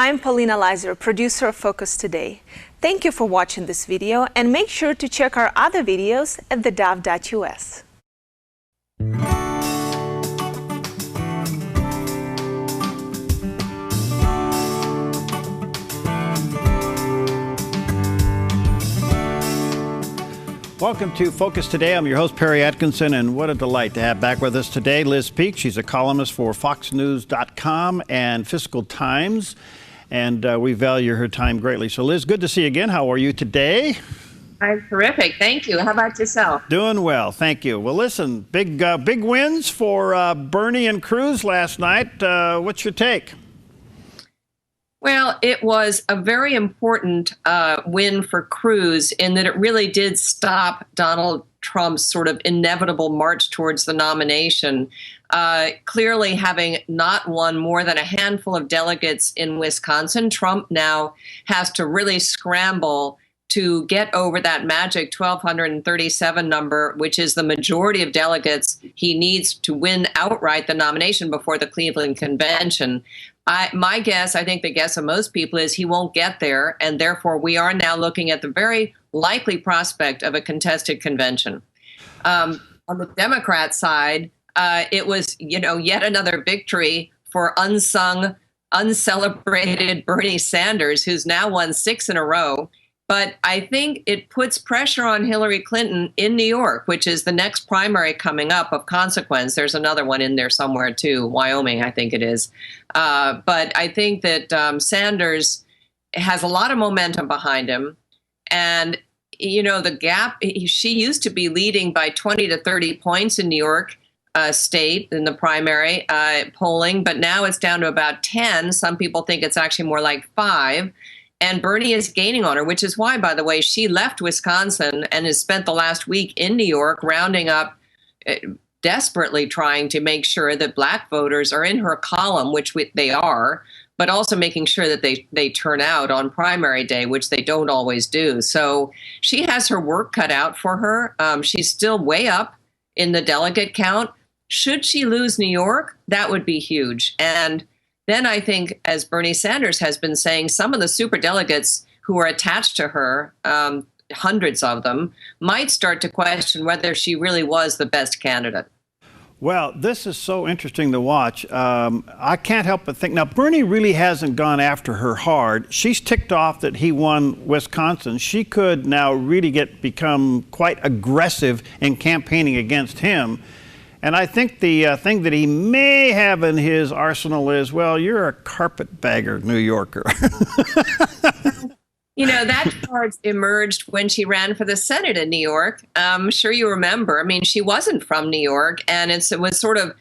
I'm Paulina Leiser, producer of Focus Today. Thank you for watching this video, and make sure to check our other videos at theDove.us. Welcome to Focus Today. I'm your host, Perry Atkinson, and what a delight to have back with us today Liz Peek. She's a columnist for FoxNews.com and Fiscal Times, and we value her time greatly. So, Liz, good to see you again. How are you today? I'm terrific. Thank you. How about yourself? Doing well. Thank you. Well, listen, big wins for Bernie and Cruz last night. What's your take? Well, it was a very important win for Cruz in that it really did stop Donald Trump's sort of inevitable march towards the nomination. Clearly, having not won more than a handful of delegates in Wisconsin, Trump now has to really scramble to get over that magic 1,237 number, which is the majority of delegates he needs to win outright the nomination before the Cleveland convention. My guess, I think the guess of most people, is he won't get there, and therefore we are now looking at the very likely prospect of a contested convention. On the Democrat side, it was, yet another victory for unsung, uncelebrated Bernie Sanders, who's now won 6 in a row. But I think it puts pressure on Hillary Clinton in New York, which is the next primary coming up of consequence. There's another one in there somewhere, too, Wyoming, I think it is. But I think that Sanders has a lot of momentum behind him. And, the gap, she used to be leading by 20 to 30 points in New York State in the primary polling, but now it's down to about 10. Some people think it's actually more like 5. And Bernie is gaining on her, which is why, by the way, she left Wisconsin and has spent the last week in New York rounding up, desperately trying to make sure that black voters are in her column, which they are, but also making sure that they turn out on primary day, which they don't always do. So she has her work cut out for her. She's still way up in the delegate count. Should she lose New York, that would be huge. And then I think, as Bernie Sanders has been saying, some of the superdelegates who are attached to her, hundreds of them, might start to question whether she really was the best candidate. Well, this is so interesting to watch. I can't help but think, now, Bernie really hasn't gone after her hard. She's ticked off that he won Wisconsin. She could now really become quite aggressive in campaigning against him. And I think the thing that he may have in his arsenal is, well, you're a carpetbagger New Yorker. That charge emerged when she ran for the Senate in New York. I'm sure you remember. I mean, she wasn't from New York, and it was sort of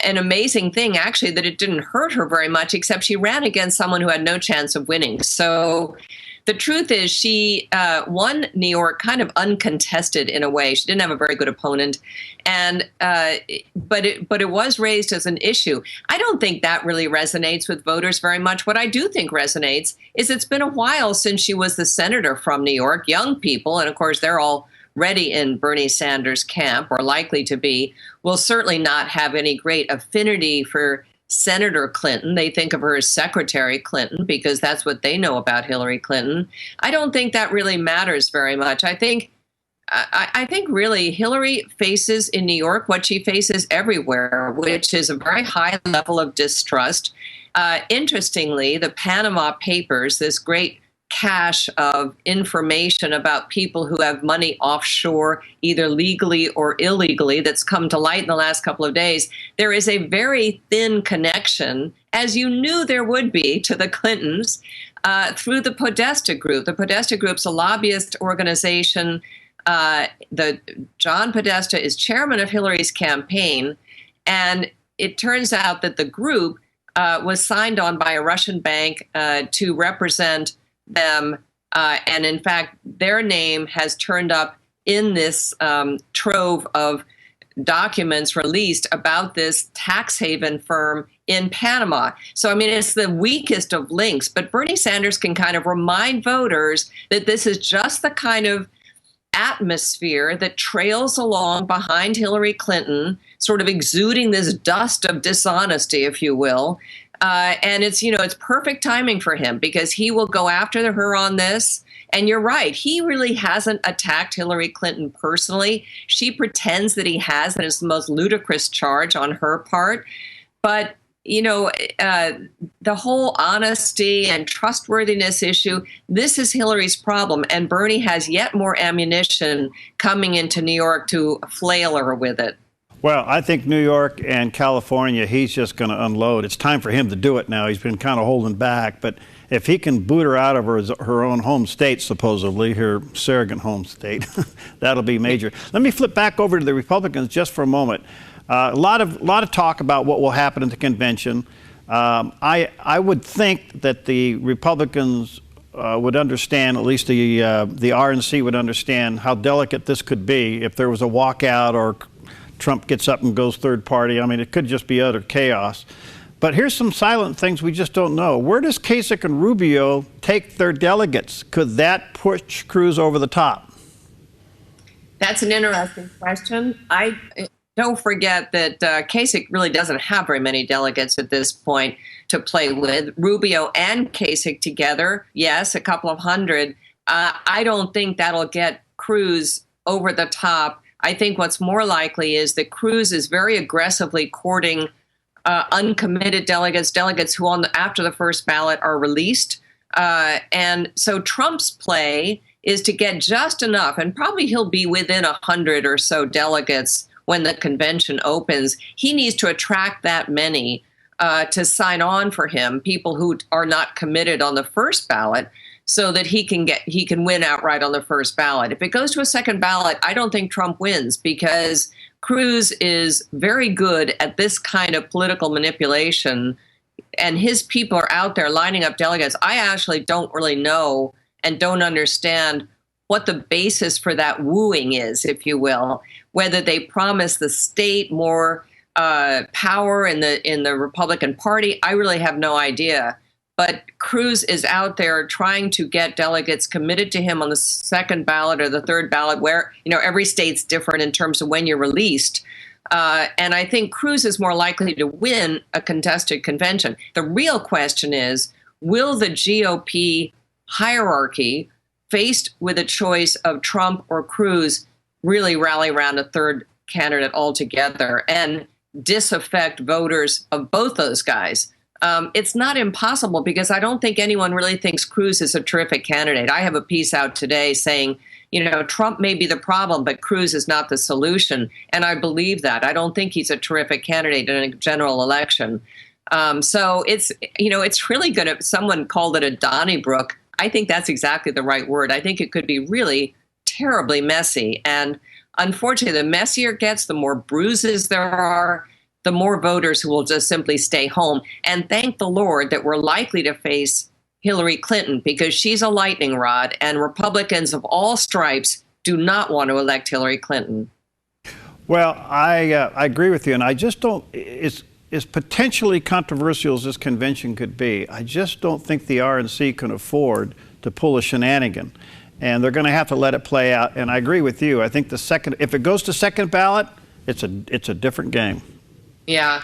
an amazing thing, actually, that it didn't hurt her very much, except she ran against someone who had no chance of winning. So the truth is she won New York kind of uncontested in a way. She didn't have a very good opponent, and but it was raised as an issue. I don't think that really resonates with voters very much. What I do think resonates is it's been a while since she was the senator from New York. Young people, and of course they're all already in Bernie Sanders' camp, or likely to be, will certainly not have any great affinity for Senator Clinton. They think of her as Secretary Clinton because that's what they know about Hillary Clinton. I don't think that really matters very much. I think really Hillary faces in New York what she faces everywhere, which is a very high level of distrust. Interestingly, the Panama Papers, this great cache of information about people who have money offshore, either legally or illegally, that's come to light in the last couple of days, there is a very thin connection, as you knew there would be, to the Clintons through the Podesta Group. The Podesta Group's a lobbyist organization. John Podesta is chairman of Hillary's campaign, and it turns out that the group was signed on by a Russian bank to represent them, and in fact their name has turned up in this trove of documents released about this tax haven firm in Panama. So I mean, it's the weakest of links, but Bernie Sanders can kind of remind voters that this is just the kind of atmosphere that trails along behind Hillary Clinton, sort of exuding this dust of dishonesty, if you will. And it's perfect timing for him because he will go after her on this. And you're right, he really hasn't attacked Hillary Clinton personally. She pretends that he has, and it's the most ludicrous charge on her part. But the whole honesty and trustworthiness issue, this is Hillary's problem. And Bernie has yet more ammunition coming into New York to flail her with it. Well, I think New York and California, he's just going to unload. It's time for him to do it now. He's been kind of holding back. But if he can boot her out of her own home state, supposedly, her surrogate home state, that'll be major. Let me flip back over to the Republicans just for a moment. A lot of talk about what will happen at the convention. I would think that the Republicans would understand, at least the RNC would understand how delicate this could be if there was a walkout or Trump gets up and goes third party. I mean, it could just be utter chaos. But here's some silent things we just don't know. Where does Kasich and Rubio take their delegates? Could that push Cruz over the top? That's an interesting question. Don't forget that Kasich really doesn't have very many delegates at this point to play with. Rubio and Kasich together, yes, a couple of hundred. I don't think that'll get Cruz over the top. I think what's more likely is that Cruz is very aggressively courting uncommitted delegates who after the first ballot are released. And so Trump's play is to get just enough, and probably he'll be within 100 or so delegates when the convention opens. He needs to attract that many to sign on for him, people who are not committed on the first ballot, so that he can win outright on the first ballot. If it goes to a second ballot, I don't think Trump wins because Cruz is very good at this kind of political manipulation, and his people are out there lining up delegates. I actually don't really know and don't understand what the basis for that wooing is, if you will, whether they promise the state more power in the Republican Party. I really have no idea. But Cruz is out there trying to get delegates committed to him on the second ballot or the third ballot, where, every state's different in terms of when you're released. And I think Cruz is more likely to win a contested convention. The real question is, will the GOP hierarchy, faced with a choice of Trump or Cruz, really rally around a third candidate altogether and disaffect voters of both those guys? It's not impossible because I don't think anyone really thinks Cruz is a terrific candidate. I have a piece out today saying, Trump may be the problem, but Cruz is not the solution. And I believe that. I don't think he's a terrific candidate in a general election. So it's really going to, someone called it a Donnybrook. I think that's exactly the right word. I think it could be really terribly messy. And unfortunately, the messier it gets, the more bruises there are, the more voters who will just simply stay home. And thank the Lord that we're likely to face Hillary Clinton because she's a lightning rod, and Republicans of all stripes do not want to elect Hillary Clinton. Well, I agree with you, and I just don't, as potentially controversial as this convention could be, I just don't think the RNC can afford to pull a shenanigan. And they're going to have to let it play out. And I agree with you. I think if it goes to second ballot, it's a different game. Yeah,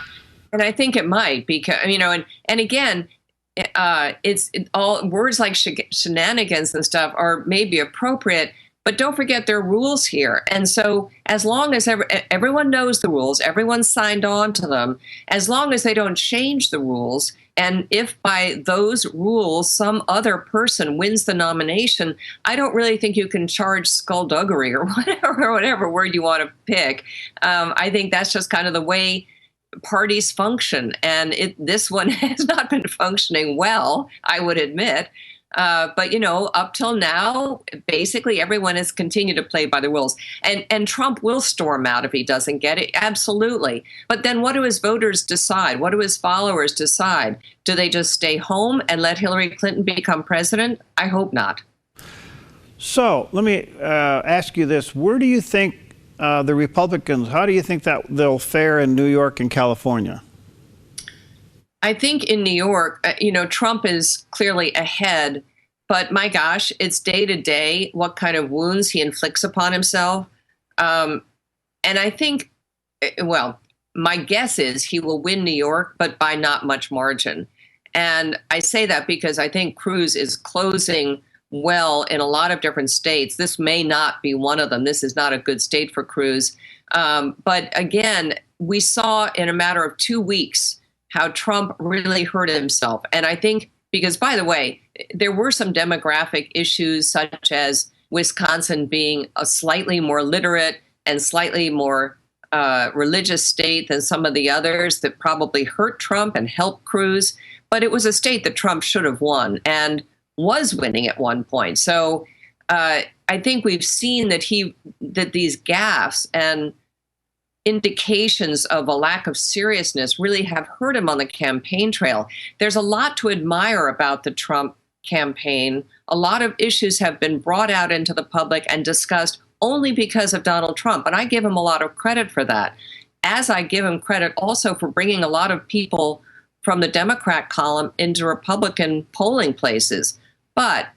and I think it might because, and again, it's all words like shenanigans and stuff are maybe appropriate, but don't forget there are rules here. And so as long as everyone knows the rules, everyone signed on to them, as long as they don't change the rules, and if by those rules some other person wins the nomination, I don't really think you can charge skullduggery or whatever word you want to pick. I think that's just kind of the way parties function, and this one has not been functioning well, I would admit. But up till now, basically everyone has continued to play by the rules. And Trump will storm out if he doesn't get it, absolutely. But then what do his voters decide? What do his followers decide? Do they just stay home and let Hillary Clinton become president? I hope not. So let me ask you this: where do you think the Republicans, how do you think that they'll fare in New York and California? I think in New York, Trump is clearly ahead, but my gosh, it's day to day what kind of wounds he inflicts upon himself. And I think, well, my guess is he will win New York, but by not much margin. And I say that because I think Cruz is closing well in a lot of different states. This may not be one of them. This is not a good state for Cruz. But again, we saw in a matter of 2 weeks how Trump really hurt himself. And I think because, by the way, there were some demographic issues such as Wisconsin being a slightly more literate and slightly more religious state than some of the others that probably hurt Trump and helped Cruz. But it was a state that Trump should have won and was winning at one point. So I think we've seen that these gaffes and indications of a lack of seriousness really have hurt him on the campaign trail. There's a lot to admire about the Trump campaign. A lot of issues have been brought out into the public and discussed only because of Donald Trump. And I give him a lot of credit for that, as I give him credit also for bringing a lot of people from the Democrat column into Republican polling places. But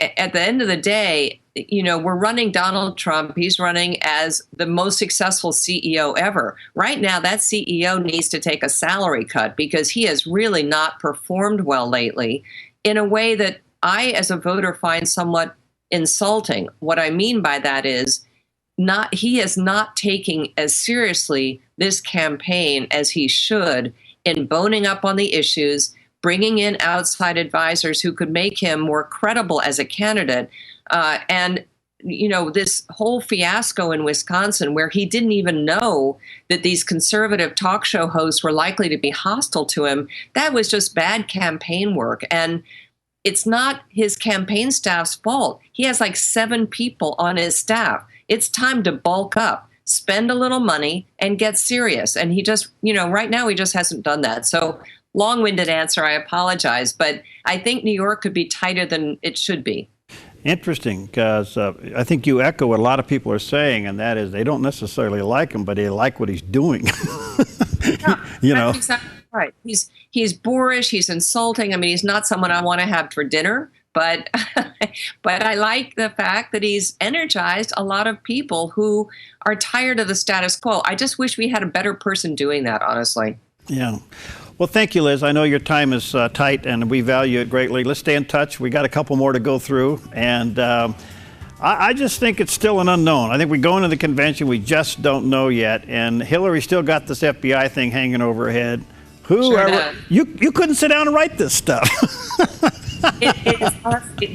at the end of the day, we're running Donald Trump. He's running as the most successful CEO ever. Right now, that CEO needs to take a salary cut because he has really not performed well lately in a way that I, as a voter, find somewhat insulting. What I mean by that is he is not taking as seriously this campaign as he should in boning up on the issues, bringing in outside advisors who could make him more credible as a candidate. And this whole fiasco in Wisconsin where he didn't even know that these conservative talk show hosts were likely to be hostile to him, that was just bad campaign work. And it's not his campaign staff's fault. He has like 7 people on his staff. It's time to bulk up, spend a little money, and get serious. And he just, right now he just hasn't done that. So long-winded answer, I apologize. But I think New York could be tighter than it should be. Interesting, because I think you echo what a lot of people are saying, and that is they don't necessarily like him, but they like what he's doing. That's exactly right. He's boorish, he's insulting. I mean, he's not someone I want to have for dinner, but but I like the fact that he's energized a lot of people who are tired of the status quo. I just wish we had a better person doing that, honestly. Yeah. Well, thank you, Liz. I know your time is tight, and we value it greatly. Let's stay in touch. We got a couple more to go through, and I just think it's still an unknown. I think we go into the convention, we just don't know yet, and Hillary still got this FBI thing hanging over her head. You couldn't sit down and write this stuff.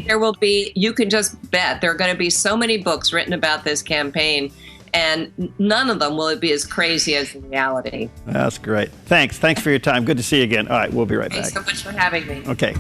There will be, you can just bet, there are going to be so many books written about this campaign, and none of them will it be as crazy as the reality. That's great. Thanks for your time. Good to see you again. All right, we'll be right back. Thanks so much for having me. Okay.